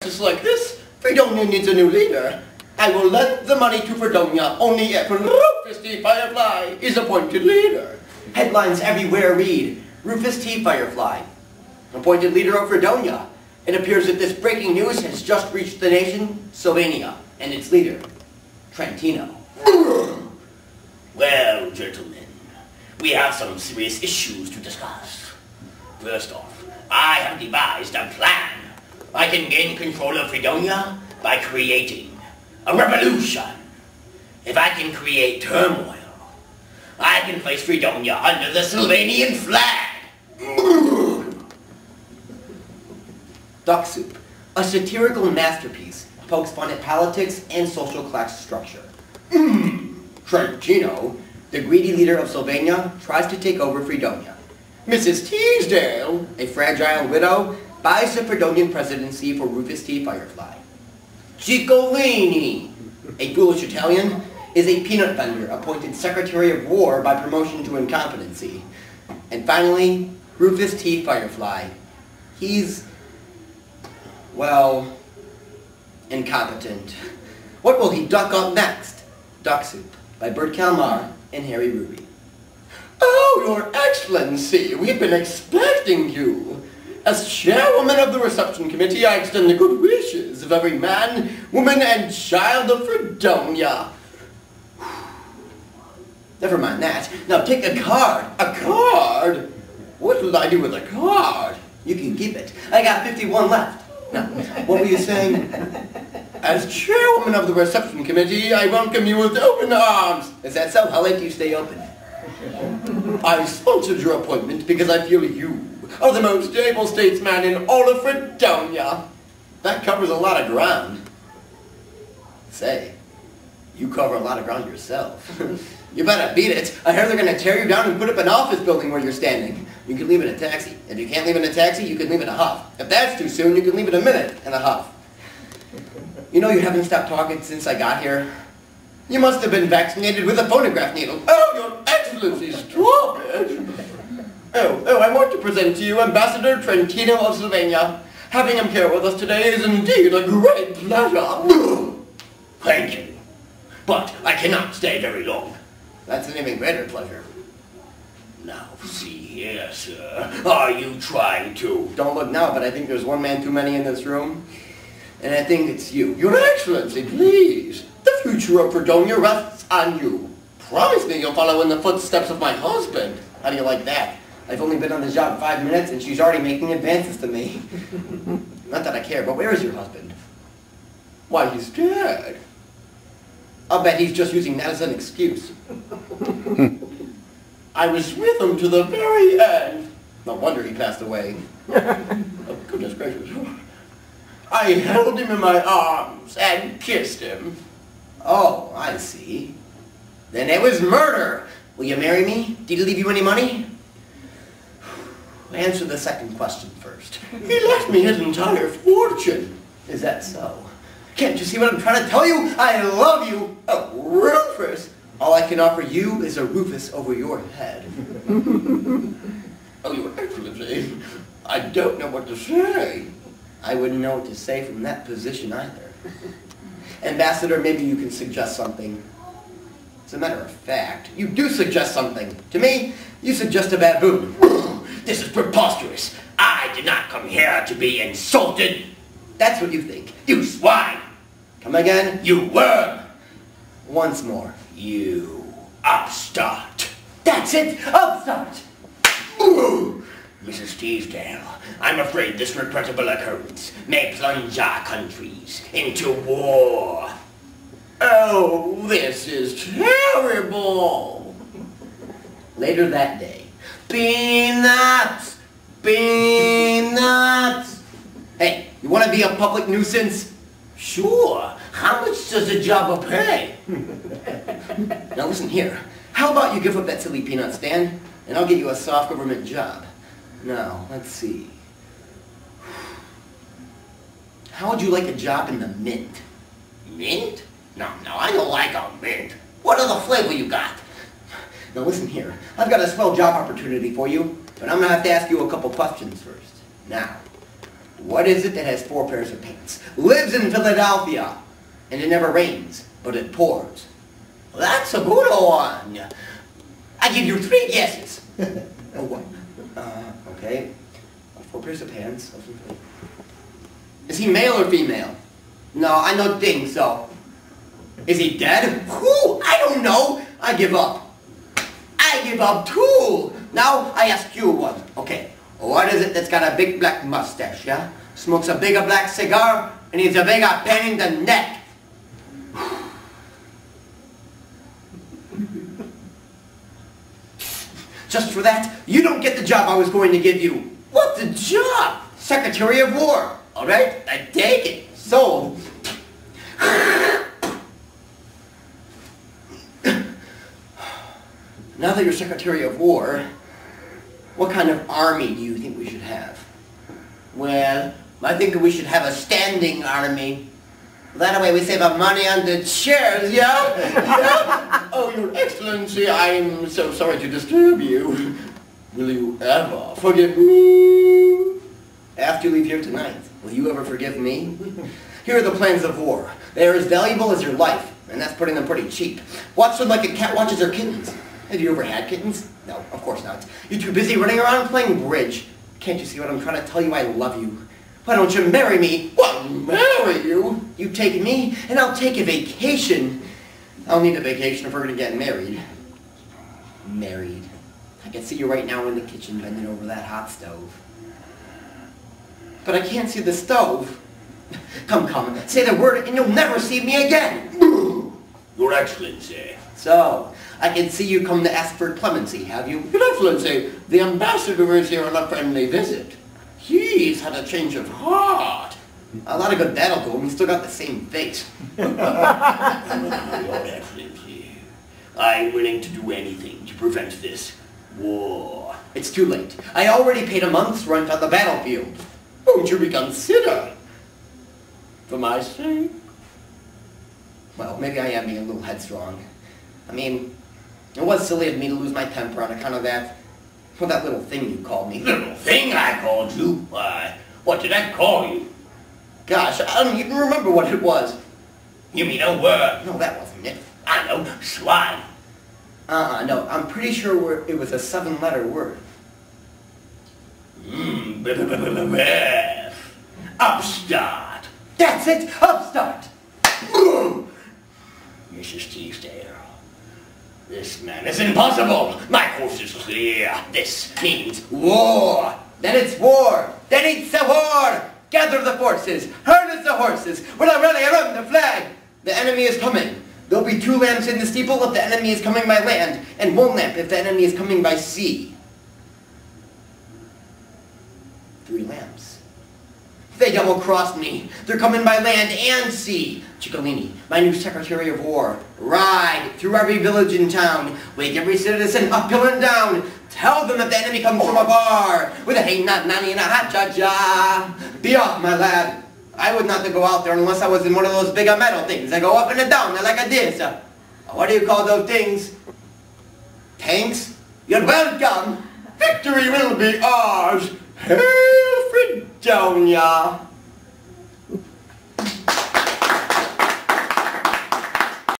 Just like this, Fredonia needs a new leader. I will lend the money to Fredonia only if Rufus T. Firefly is appointed leader. Headlines everywhere read, Rufus T. Firefly, appointed leader of Fredonia. It appears that this breaking news has just reached the nation, Sylvania, and its leader, Trentino. Well, gentlemen, we have some serious issues to discuss. First off, I have devised a plan. I can gain control of Fredonia by creating a revolution. If I can create turmoil, I can place Fredonia under the Sylvanian flag. Duck Soup, a satirical masterpiece, pokes fun at politics and social class structure. Trentino, the greedy leader of Sylvania, tries to take over Fredonia. Mrs. Teasdale, A fragile widow, buys the Fredonian presidency for Rufus T. Firefly. Ciccolini, a foolish Italian, is a peanut vendor appointed Secretary of War by promotion to incompetency. And finally, Rufus T. Firefly. He's, well, incompetent. What will he duck up next? Duck Soup, by Bert Kalmar and Harry Ruby. Oh, Your Excellency, we've been expecting you. As chairwoman of the reception committee, I extend the good wishes of every man, woman, and child of Fredonia. Never mind that. Now take a card. A card? What will I do with a card? You can keep it. I got 51 left. Now, what were you saying? As chairwoman of the reception committee, I welcome you with open arms. Is that so? How late do you stay open? I sponsored your appointment because I feel you are the most able statesman in all of Fredonia. That covers a lot of ground. Say, you cover a lot of ground yourself. You better beat it. I heard they're going to tear you down and put up an office building where you're standing. You can leave in a taxi. If you can't leave in a taxi, you can leave in a huff. If that's too soon, you can leave in a minute and a huff. You know you haven't stopped talking since I got here? You must have been vaccinated with a phonograph needle. Oh, Your Excellency, stop it! Oh, I want to present to you Ambassador Trentino of Sylvania. Having him here with us today is indeed a great pleasure. Thank you. But I cannot stay very long. That's an even greater pleasure. Now, see here, sir. Are you trying to... Don't look now, but I think there's one man too many in this room. And I think it's you. Your Excellency, please. The future of Fredonia rests on you. Promise me you'll follow in the footsteps of my husband. How do you like that? I've only been on the job 5 minutes and she's already making advances to me. Not that I care, but where is your husband? Why, he's dead. I'll bet he's just using that as an excuse. I was with him to the very end. No wonder he passed away. Oh, goodness gracious. I held him in my arms and kissed him. Oh, I see. Then it was murder. Will you marry me? Did he leave you any money? Answer the second question first. He left me his entire fortune. Is that so? Can't you see what I'm trying to tell you? I love you. Oh, Rufus. All I can offer you is a Rufus over your head. Oh, Your Excellency, I don't know what to say. I wouldn't know what to say from that position either. Ambassador, maybe you can suggest something. As a matter of fact, you do suggest something. To me, you suggest a baboon. This is preposterous. I did not come here to be insulted. That's what you think. You swine. Come again? You worm. Once more. You upstart. That's it! Upstart! Ooh. Mrs. Teasdale, I'm afraid this regrettable occurrence may plunge our countries into war. Oh, this is terrible. Later that day. Peanuts! Peanuts! Hey, you want to be a public nuisance? Sure. How much does a jobber pay? Now listen here. How about you give up that silly peanut stand, and I'll get you a soft government job. Now, let's see. How would you like a job in the mint? Mint? No, I don't like a mint. What other flavor you got? Now listen here. I've got a swell job opportunity for you, but I'm going to have to ask you a couple questions first. Now, What is it that has 4 pairs of pants, lives in Philadelphia, and it never rains, but it pours? Well, that's a good one. I give you 3 guesses. Oh, what? Okay. 4 pairs of pants. Is he male or female? No, I don't think so. Is he dead? Who? I don't know. I give up. I give up too. Now I ask you one. Okay. What is it that's got a big black mustache, yeah? Smokes a bigger black cigar and needs a bigger pain in the neck. Just for that, you don't get the job I was going to give you. What the job? Secretary of War. All right? I take it. So, now that you're Secretary of War, what kind of army do you think we should have? Well, I think we should have a standing army. That way we save our money on the chairs, yeah? Yeah? Oh, Your Excellency, I'm so sorry to disturb you. Will you ever forgive me? After you leave here tonight, will you ever forgive me? Here are the plans of war. They are as valuable as your life, and that's putting them pretty cheap. Watch them like a cat watches her kittens. Have you ever had kittens? No, of course not. You're too busy running around playing bridge. Can't you see what I'm trying to tell you? I love you. Why don't you marry me? What, marry you? You take me, and I'll take a vacation. I'll need a vacation if we're going to get married. Married. I can see you right now in the kitchen bending over that hot stove. But I can't see the stove. Come, say the word and you'll never see me again. Your Excellency. So, I can see you come to ask for clemency, have you? Your Excellency, the ambassador is here on a friendly visit. He's had a change of heart. A lot of good that'll do him. He's still got the same face. Your Excellency, I'm willing to do anything to prevent this war. It's too late. I already paid a month's rent on the battlefield. Won't you reconsider? For my sake? Well, maybe I am being a little headstrong. I mean, it was silly of me to lose my temper on account of that. Well, that little thing you called me. Little thing I called you? Why, what did I call you? Gosh, I don't even remember what it was. You mean a word? No, that wasn't it. I know, swine. No, I'm pretty sure it was a 7-letter word. Upstart. That's it! Upstart! Mrs. Teasdale, this man is impossible. My course is clear. This means war. Then it's war. Then it's a war. Gather the forces. Harness the horses. We're not rally around the flag. The enemy is coming. There'll be 2 lamps in the steeple if the enemy is coming by land, and 1 lamp if the enemy is coming by sea. 3 lamps. They double-crossed me. They're coming by land and sea. Ciccolini, my new Secretary of War. Ride through every village in town. Wake every citizen up, hill and down. Tell them that the enemy comes from a bar with a hey, not, nanny, and a hot cha-cha. Be off, my lad. I would not go out there unless I was in one of those big metal things that go up and down like a this. What do you call those things? Tanks? You're welcome. Victory will be ours. Hail Fredonia!